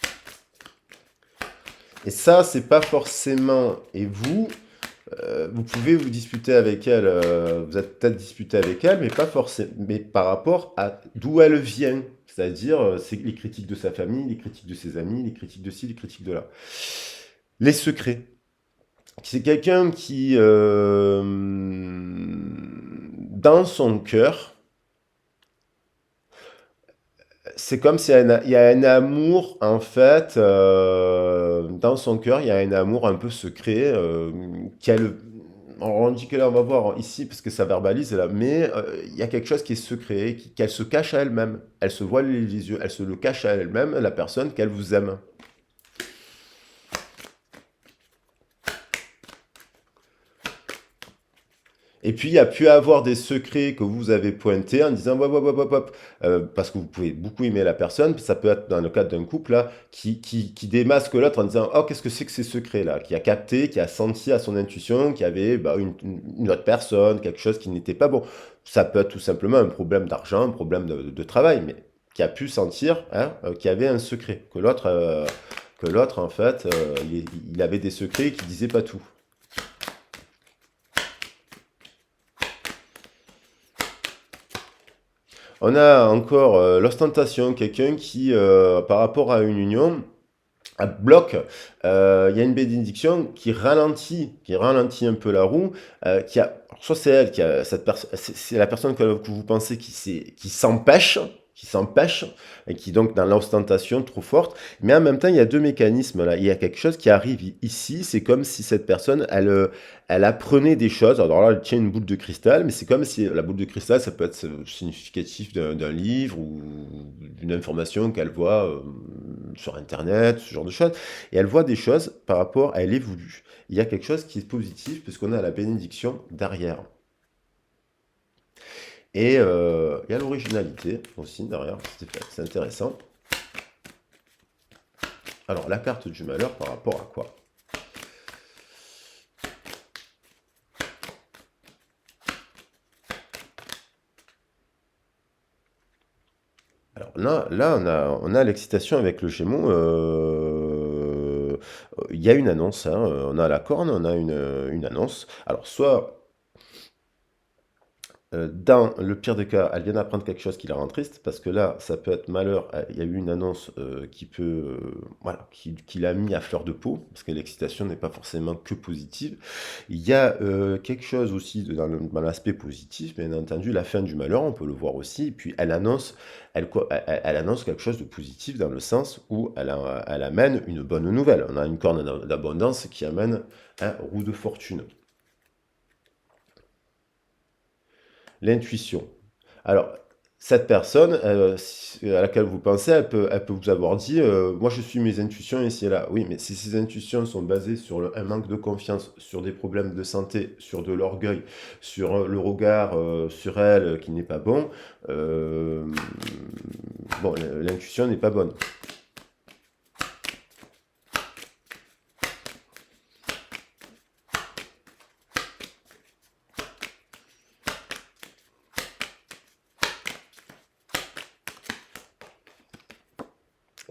Et ça, c'est pas forcément. Et vous, vous pouvez vous disputer avec elle, vous êtes peut-être disputé avec elle, mais pas forcément. Mais par rapport à d'où elle vient. C'est-à-dire, c'est les critiques de sa famille, les critiques de ses amis, les critiques de ci, les critiques de là. Les secrets. C'est quelqu'un qui, dans son cœur, c'est comme s'il y a il y a un amour, en fait, dans son cœur, il y a un amour un peu secret, qu'elle on dit que là, on va voir ici, parce que ça verbalise là, mais il y a quelque chose qui est secret, qu'elle se cache à elle-même. Elle se voile les yeux, elle se le cache à elle-même, la personne qu'elle vous aime. Et puis, il y a pu avoir des secrets que vous avez pointés en disant, hop, hop, hop, hop, hop, parce que vous pouvez beaucoup aimer la personne, ça peut être dans le cadre d'un couple là, qui démasque l'autre en disant, oh, qu'est-ce que c'est que ces secrets-là, qui a capté, qui a senti à son intuition qu'il y avait bah, une autre personne, quelque chose qui n'était pas bon. Ça peut être tout simplement un problème d'argent, un problème de travail, mais qui a pu sentir hein, qu'il y avait un secret, que l'autre en fait, il avait des secrets qui disaient pas tout. On a encore l'ostentation, quelqu'un qui, par rapport à une union, bloque. Il y a une bénédiction qui ralentit un peu la roue. Alors, soit c'est elle qui a cette personne, c'est la personne que vous pensez qui s'empêche, et qui donc dans l'ostentation trop forte. Mais en même temps, il y a deux mécanismes là. Il y a quelque chose qui arrive ici. C'est comme si cette personne, elle apprenait des choses. Alors là, elle tient une boule de cristal, mais c'est comme si la boule de cristal, ça peut être significatif d'un livre ou d'une information qu'elle voit sur Internet, ce genre de choses. Et elle voit des choses par rapport à elle évolue. Il y a quelque chose qui est positif puisqu'on a la bénédiction derrière. Et il y a l'originalité aussi derrière, c'est intéressant. Alors la carte du malheur par rapport à quoi? Alors là on a l'excitation avec le Gémeaux. Il y a une annonce, hein, on a la corne, on a une annonce. Alors soit Dans le pire des cas, elle vient d'apprendre quelque chose qui la rend triste, parce que là, ça peut être malheur. Il y a eu une annonce qui peut, voilà, qui l'a mis à fleur de peau, parce que l'excitation n'est pas forcément que positive. Il y a quelque chose aussi dans l'aspect positif, bien entendu, la fin du malheur, on peut le voir aussi. Et puis elle annonce quelque chose de positif dans le sens où elle amène une bonne nouvelle. On a une corne d'abondance qui amène un roue de fortune. L'intuition. Alors, cette personne à laquelle vous pensez, elle peut vous avoir dit moi je suis mes intuitions ici et là. Oui, mais si ces intuitions sont basées sur un manque de confiance, sur des problèmes de santé, sur de l'orgueil, sur le regard sur elle qui n'est pas bon, euh, bon, l'intuition n'est pas bonne.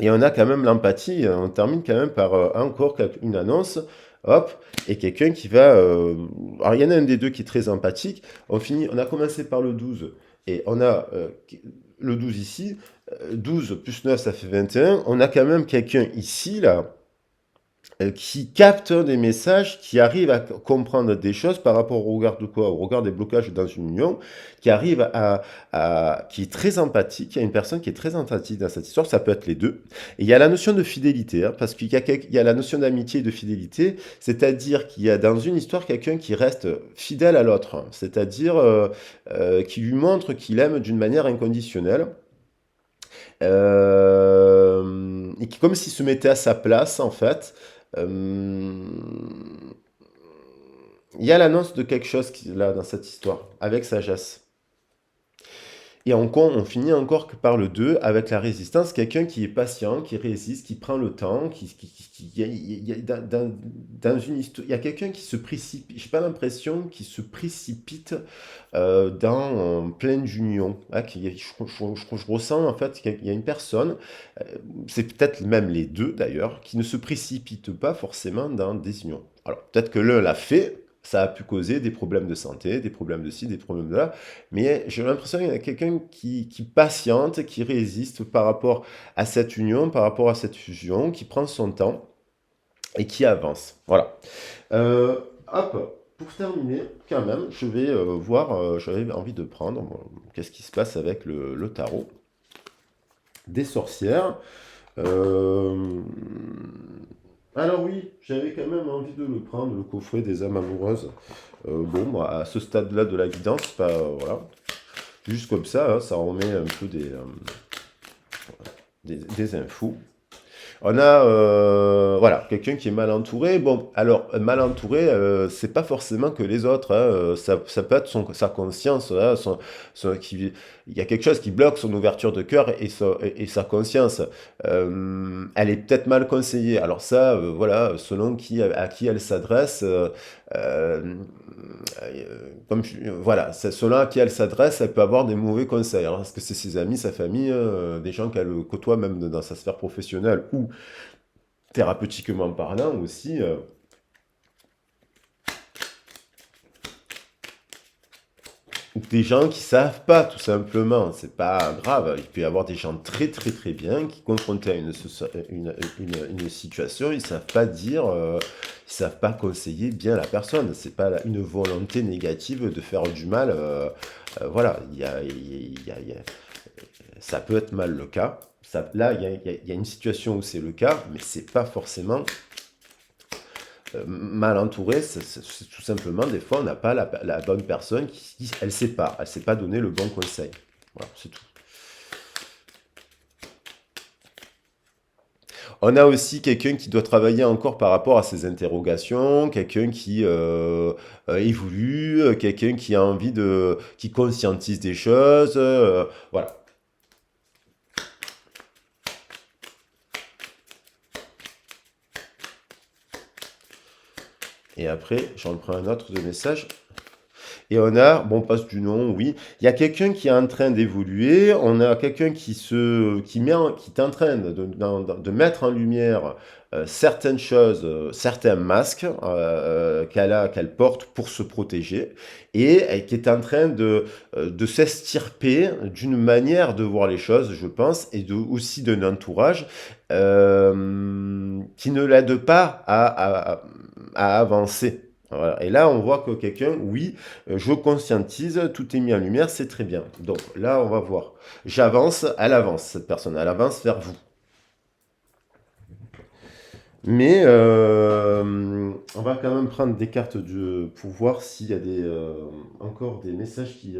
Et on a quand même l'empathie, on termine quand même par encore une annonce, hop, et quelqu'un qui va... alors il y en a un des deux qui est très empathique, on a commencé par le 12, et on a le 12 ici, 12 plus 9 ça fait 21, on a quand même quelqu'un ici, là, qui capte des messages, qui arrive à comprendre des choses par rapport au regard de quoi? Au regard des blocages dans une union, qui arrive qui est très empathique, il y a une personne qui est très empathique dans cette histoire, ça peut être les deux. Et il y a la notion de fidélité, hein, parce il y a la notion d'amitié et de fidélité, c'est-à-dire qu'il y a dans une histoire quelqu'un qui reste fidèle à l'autre, hein, c'est-à-dire qui lui montre qu'il aime d'une manière inconditionnelle. Et qui, comme s'il se mettait à sa place, en fait. Euh, il y a l'annonce de quelque chose là dans cette histoire, avec sagesse. Et on finit encore que par le 2 avec la résistance, quelqu'un qui est patient, qui résiste, qui prend le temps, dans une histoire, il y a quelqu'un qui se précipite, j'ai pas l'impression qu'il se précipite dans pleine union. Hein, je ressens en fait qu'il y a une personne, euh, c'est peut-être même les deux d'ailleurs, qui ne se précipite pas forcément dans des unions. Alors peut-être que l'un l'a fait, ça a pu causer des problèmes de santé, des problèmes de ci, des problèmes de là, mais j'ai l'impression qu'il y a quelqu'un qui patiente, qui résiste par rapport à cette union, par rapport à cette fusion, qui prend son temps et qui avance. Voilà. Euh, hop, pour terminer, quand même, je vais voir, j'avais envie de prendre, bon, qu'est-ce qui se passe avec le tarot des sorcières. Euh, alors oui, j'avais quand même envie de le prendre, le coffret des âmes amoureuses. Bon, moi, à ce stade-là de la guidance, pas, voilà, juste comme ça, hein, ça remet un peu des infos. On a voilà, quelqu'un qui est mal entouré. Bon, alors, mal entouré, c'est pas forcément que les autres, hein, ça peut être sa conscience, hein, il y a quelque chose qui bloque son ouverture de cœur et sa conscience. Elle est peut-être mal conseillée. Alors ça, voilà, selon à qui elle s'adresse, euh, voilà, selon à qui elle s'adresse, elle peut avoir des mauvais conseils. Alors, est-ce que c'est ses amis, sa famille, des gens qu'elle côtoie même dans sa sphère professionnelle ou thérapeutiquement parlant aussi, des gens qui savent pas, tout simplement. C'est pas grave. Il peut y avoir des gens très très très bien qui, confrontés à une situation, ils savent pas dire, ils savent pas conseiller bien la personne. C'est pas une volonté négative de faire du mal. Voilà, ça peut être mal le cas. Là, il y a une situation où c'est le cas, mais c'est pas forcément mal entouré, c'est tout simplement, des fois, on n'a pas la bonne personne elle sait pas donner le bon conseil. Voilà, c'est tout. On a aussi quelqu'un qui doit travailler encore par rapport à ses interrogations, quelqu'un qui évolue, quelqu'un qui a envie qui conscientise des choses, voilà. Et après, j'en prends un autre de message. Et on a, bon, passe du nom, oui. Il y a quelqu'un qui est en train d'évoluer. On a quelqu'un qui est en train de mettre en lumière. certaines choses, certains masques qu'elle porte pour se protéger et qui est en train de s'extirper d'une manière de voir les choses, je pense, et aussi d'un entourage qui ne l'aide pas à avancer. Voilà. Et là, on voit que quelqu'un, oui, je conscientise, tout est mis en lumière, c'est très bien. Donc là, on va voir. J'avance, elle avance, cette personne, elle avance vers vous. Mais on va quand même prendre des cartes pour voir s'il y a encore des messages qui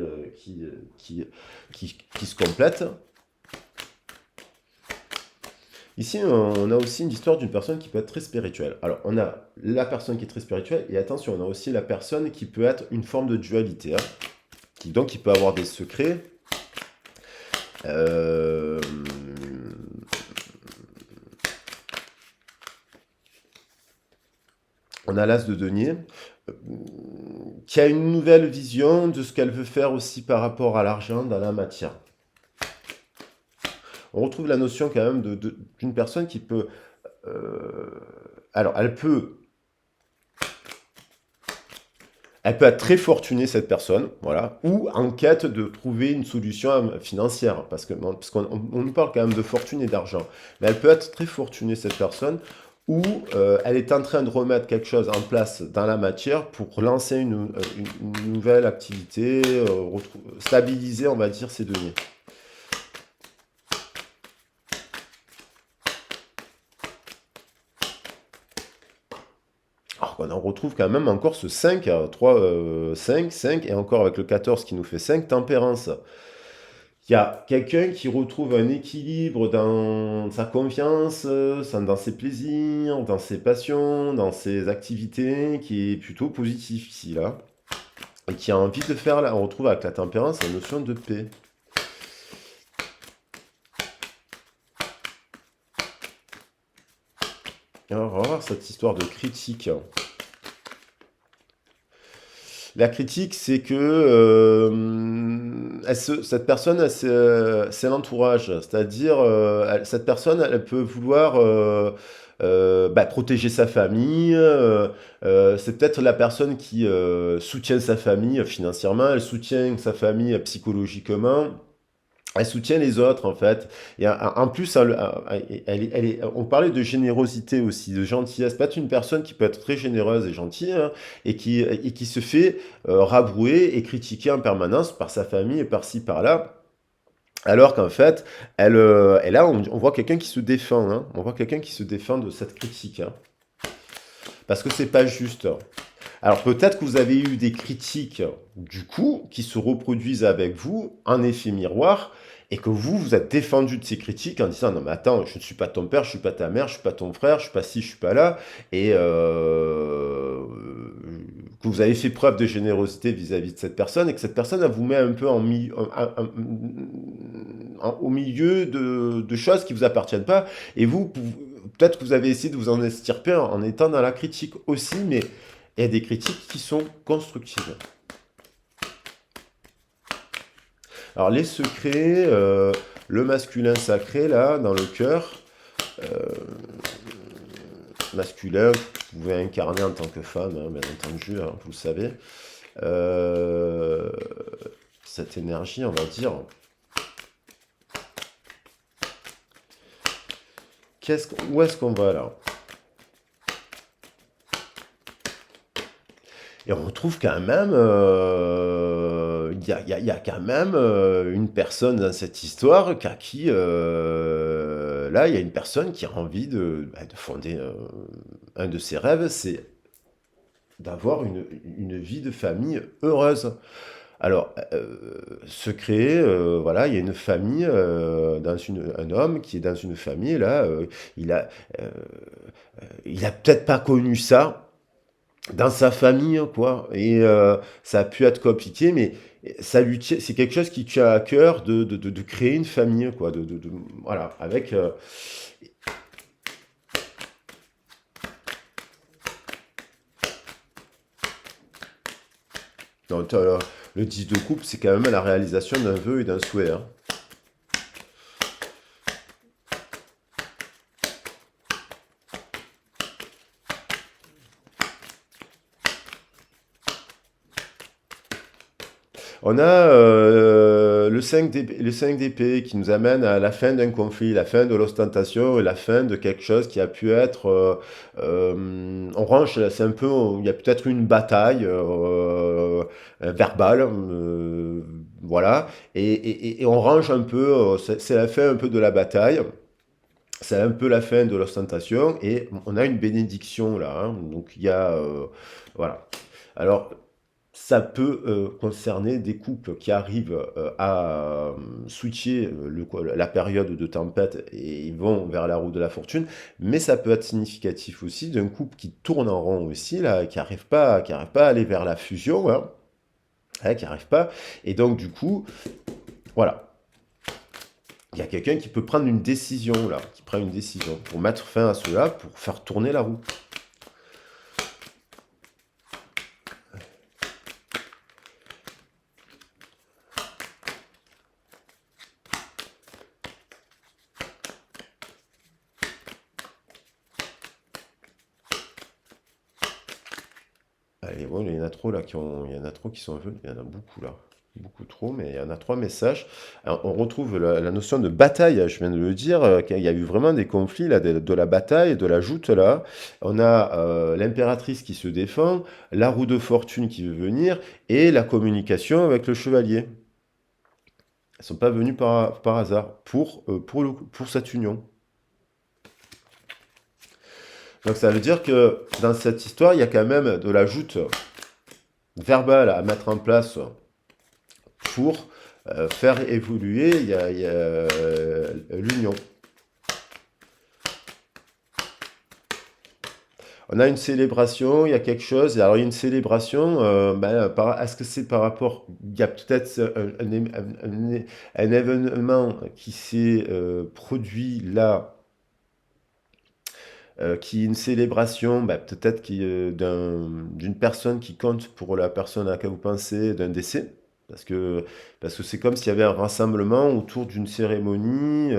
se complètent. Ici, on a aussi une histoire d'une personne qui peut être très spirituelle. Alors, on a la personne qui est très spirituelle, et attention, on a aussi la personne qui peut être une forme de dualité, hein, qui peut avoir des secrets. Euh, on a l'as de denier, euh, qui a une nouvelle vision de ce qu'elle veut faire aussi par rapport à l'argent dans la matière. On retrouve la notion quand même d'une personne qui peut... alors, elle peut être très fortunée, cette personne, voilà, ou en quête de trouver une solution financière, parce qu'on nous parle quand même de fortune et d'argent. Mais elle peut être très fortunée, cette personne, ou elle est en train de remettre quelque chose en place dans la matière pour lancer une nouvelle activité, stabiliser, on va dire, ses deniers. Alors qu'on en retrouve quand même encore ce 5, 3, 5, 5, et encore avec le 14 qui nous fait 5, tempérance. Il y a quelqu'un qui retrouve un équilibre dans sa confiance, dans ses plaisirs, dans ses passions, dans ses activités, qui est plutôt positif ici, là. Et qui a envie de faire, là, on retrouve avec la tempérance la notion de paix. Alors, on va voir cette histoire de critique. La critique, c'est que cette personne, c'est l'entourage. C'est-à-dire, cette personne, elle peut vouloir protéger sa famille. C'est peut-être la personne qui soutient sa famille financièrement, elle soutient sa famille psychologiquement. Elle soutient les autres, en fait. Et en plus, on parlait de générosité aussi, de gentillesse. Peut-être une personne qui peut être très généreuse et gentille, hein, et qui se fait rabrouer et critiquer en permanence par sa famille et par-ci, par-là. Alors qu'en fait, et là, on voit quelqu'un qui se défend. Hein. On voit quelqu'un qui se défend de cette critique. Hein. Parce que c'est pas juste. Alors peut-être que vous avez eu des critiques, du coup, qui se reproduisent avec vous, en effet miroir, et que vous êtes défendu de ces critiques en disant non mais attends, je ne suis pas ton père, je ne suis pas ta mère, je ne suis pas ton frère, je ne suis pas ci, je ne suis pas là, et que vous avez fait preuve de générosité vis-à-vis de cette personne, et que cette personne, elle vous met un peu au milieu de choses qui ne vous appartiennent pas, et vous, peut-être que vous avez essayé de vous en extirper en étant dans la critique aussi, mais il y a des critiques qui sont constructives. Alors les secrets, le masculin sacré, là, dans le cœur, euh, masculin, vous pouvez incarner en tant que femme, hein, bien entendu, hein, vous le savez. Euh, cette énergie, on va dire. Où est-ce qu'on va là? Et on retrouve quand même, il y a quand même une personne dans cette histoire là, il y a une personne qui a envie de fonder un de ses rêves, c'est d'avoir une vie de famille heureuse. Alors, se créer, voilà, il y a une famille, un homme qui est dans une famille, là, il a, euh, il a peut-être pas connu ça, dans sa famille, quoi. Et ça a pu être compliqué, mais c'est quelque chose qui tient à cœur de créer une famille, quoi. Voilà, avec. Donc, le 10 de coupe, c'est quand même la réalisation d'un vœu et d'un souhait. Hein. On a le 5 d'épée qui nous amène à la fin d'un conflit, la fin de l'ostentation et la fin de quelque chose qui a pu être... on range, c'est un peu... Il y a peut-être une bataille verbale, voilà, et on range un peu, c'est la fin un peu de la bataille. C'est un peu la fin de l'ostentation et on a une bénédiction là, hein. Donc il y a voilà. Alors ça peut concerner des couples qui arrivent à switcher la période de tempête et ils vont vers la roue de la fortune, mais ça peut être significatif aussi d'un couple qui tourne en rond aussi là, qui arrive pas à aller vers la fusion, hein, hein, qui arrive pas. Et donc du coup, voilà. Il y a quelqu'un qui peut prendre une décision là, qui prend une décision pour mettre fin à cela, pour faire tourner la roue. Allez, bon, il y en a trop là il y en a trop qui sont venus, il y en a beaucoup là. Beaucoup trop, mais il y en a trois messages. Alors, on retrouve la notion de bataille, je viens de le dire, qu'il y a eu vraiment des conflits là, de la bataille, de la joute là. On a l'impératrice qui se défend, la roue de fortune qui veut venir, et la communication avec le chevalier. Elles sont pas venues par hasard pour cette union. Donc ça veut dire que dans cette histoire, il y a quand même de la joute verbale à mettre en place pour faire évoluer il y a, l'union. On a une célébration, il y a quelque chose. Alors, il y a une célébration, est-ce que c'est par rapport... Il y a peut-être un événement qui s'est produit là, qui est une célébration, peut-être d'une personne qui compte pour la personne à laquelle vous pensez, d'un décès. Parce que parce que c'est comme s'il y avait un rassemblement autour d'une cérémonie.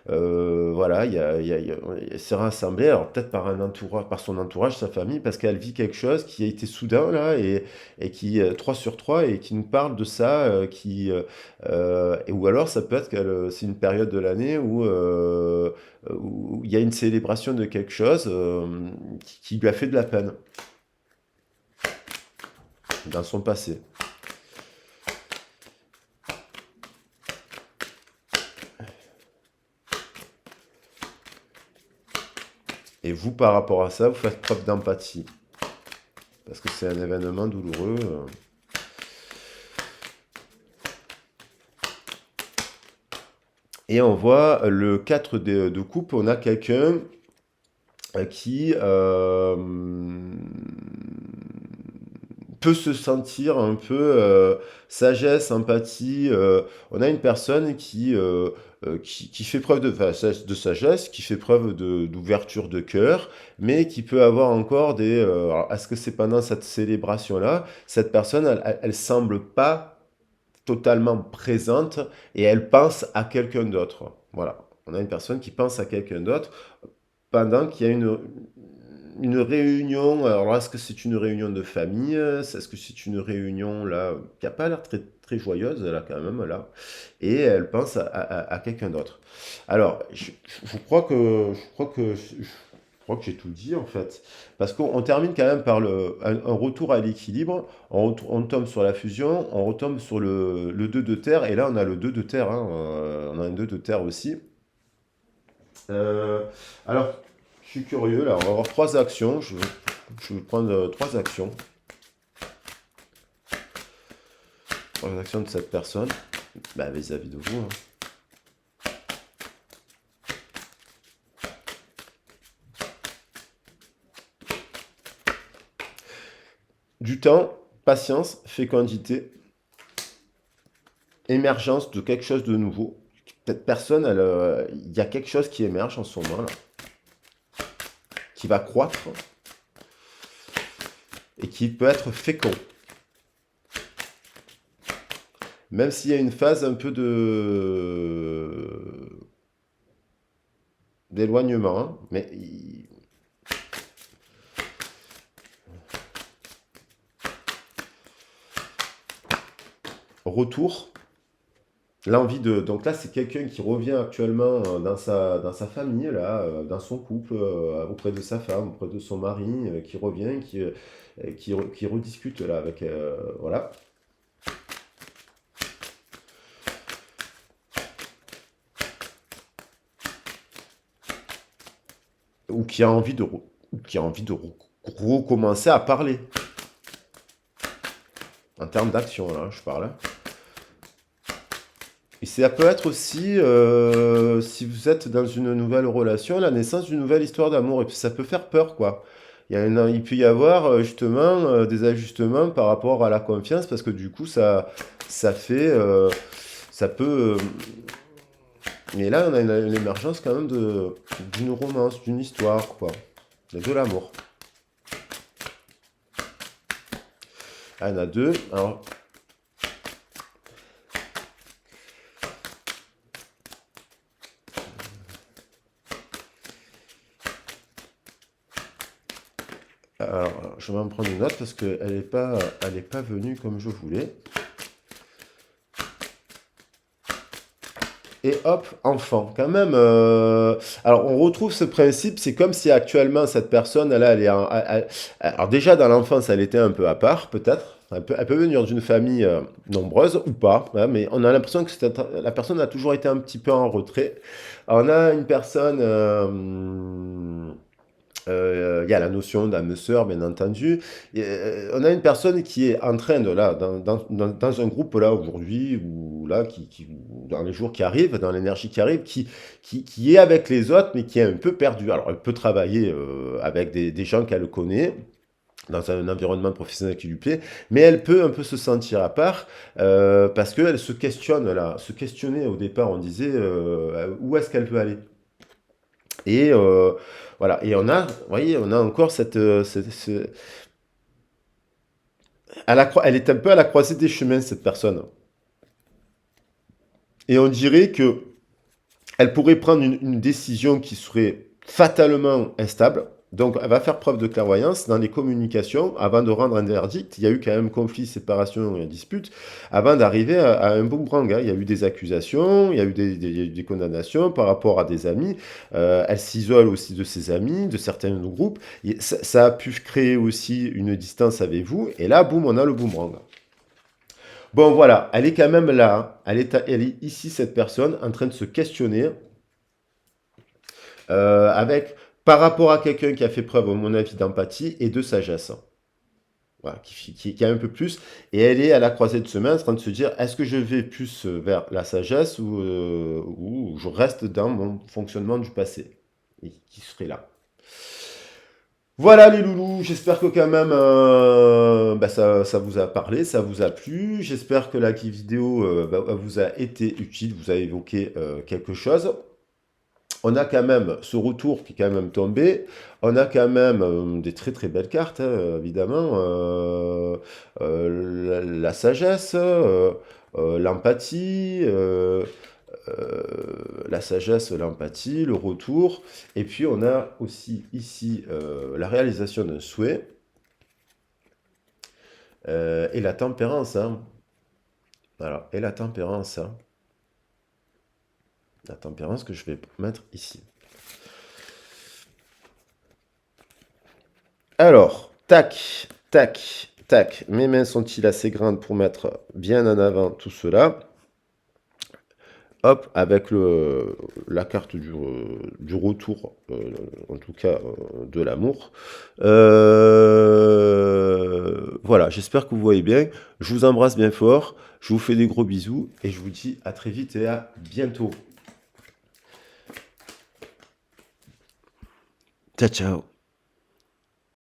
Voilà, elle s'est rassemblée, alors peut-être par un entourage, par son entourage, sa famille, parce qu'elle vit quelque chose qui a été soudain là et qui 3 sur 3 et qui nous parle de ça, ou alors ça peut être que c'est une période de l'année où il y a une célébration de quelque chose qui lui a fait de la peine dans son passé. Et vous, par rapport à ça, vous faites preuve d'empathie. Parce que c'est un événement douloureux. Et on voit le 4 de coupe, on a quelqu'un qui peut se sentir un peu sagesse, empathie. On a une personne qui fait preuve de sagesse, qui fait preuve d'ouverture de cœur, mais qui peut avoir encore des... alors, est-ce que c'est pendant cette célébration-là, cette personne, elle semble pas totalement présente et elle pense à quelqu'un d'autre. Voilà. On a une personne qui pense à quelqu'un d'autre pendant qu'il y a une réunion. Alors, est-ce que c'est une réunion de famille? Est-ce que c'est une réunion là qui n'a pas l'air très, très joyeuse là quand même là? Et elle pense à quelqu'un d'autre. Alors, je crois que j'ai tout dit en fait. Parce qu'on termine quand même par un retour à l'équilibre. On tombe sur la fusion, on retombe sur le 2 de terre. Et là, on a le 2 de terre, hein, on a un 2 de terre aussi. Euh, alors, je suis curieux là. On va avoir trois actions. Je vais prendre trois actions. Trois actions de cette personne. Vis-à-vis de vous, hein. Du temps, patience, fécondité, émergence de quelque chose de nouveau. Cette personne, il y a quelque chose qui émerge en ce moment là, qui va croître et qui peut être fécond. Même s'il y a une phase un peu d'éloignement, hein, mais retour, l'envie de... Donc là, c'est quelqu'un qui revient actuellement dans sa famille, là, dans son couple, auprès de sa femme, auprès de son mari, qui revient, qui rediscute là avec... voilà. Ou qui a envie ou qui a envie de recommencer à parler. En termes d'action, là, je parle. Et ça peut être aussi, si vous êtes dans une nouvelle relation, la naissance d'une nouvelle histoire d'amour. Et puis ça peut faire peur, quoi. Il peut y avoir justement des ajustements par rapport à la confiance, parce que du coup, ça fait... ça peut... mais là, on a l'émergence quand même d'une romance, d'une histoire, quoi. De l'amour. Ah, il y en a deux. Alors, je vais en prendre une note parce qu'elle est pas venue comme je voulais. Et hop, enfant. Quand même. Alors, on retrouve ce principe. C'est comme si actuellement cette personne, là, alors déjà dans l'enfance, elle était un peu à part, peut-être. Elle peut venir d'une famille nombreuse ou pas, hein, mais on a l'impression que la personne a toujours été un petit peu en retrait. Alors, on a une personne. Il y a la notion d'âme sœur, bien entendu. On a une personne qui est en train de, là, dans un groupe, là, aujourd'hui, ou là, dans les jours qui arrivent, dans l'énergie qui arrive, qui est avec les autres, mais qui est un peu perdue. Alors, elle peut travailler avec des gens qu'elle connaît, dans un environnement professionnel qui lui plaît, mais elle peut un peu se sentir à part, parce qu'elle se questionne, là. Se questionner au départ, on disait, où est-ce qu'elle veut aller? Et voilà. Et vous voyez, on a encore elle est un peu à la croisée des chemins, cette personne. Et on dirait que elle pourrait prendre une décision qui serait fatalement instable. Donc, elle va faire preuve de clairvoyance dans les communications avant de rendre un verdict. Il y a eu quand même conflit, séparation et dispute avant d'arriver à un boomerang, hein. Il y a eu des accusations, il y a eu il y a eu des condamnations par rapport à des amis. Elle s'isole aussi de ses amis, de certains groupes. Ça a pu créer aussi une distance avec vous. Et là, boum, on a le boomerang. Bon, voilà, elle est quand même là, hein. Elle est ici, cette personne, en train de se questionner avec, par rapport à quelqu'un qui a fait preuve, à mon avis, d'empathie et de sagesse. Voilà, qui a un peu plus. Et elle est à la croisée de chemin en train de se dire, est-ce que je vais plus vers la sagesse ou je reste dans mon fonctionnement du passé? Et qui serait là. Voilà les loulous, j'espère que quand même ça vous a parlé, ça vous a plu. J'espère que la vidéo vous a été utile, vous a évoqué quelque chose. On a quand même ce retour qui est quand même tombé. On a quand même des très très belles cartes, hein, évidemment. La sagesse, l'empathie, la sagesse, l'empathie, le retour. Et puis on a aussi ici la réalisation d'un souhait et la tempérance. Hein. Voilà. Et la tempérance. Hein. La tempérance que je vais mettre ici. Alors, tac, tac, tac. Mes mains sont-ils assez grandes pour mettre bien en avant tout cela? Hop, avec la carte du retour, en tout cas de l'amour. Voilà, j'espère que vous voyez bien. Je vous embrasse bien fort. Je vous fais des gros bisous et je vous dis à très vite et à bientôt. Ciao, ciao.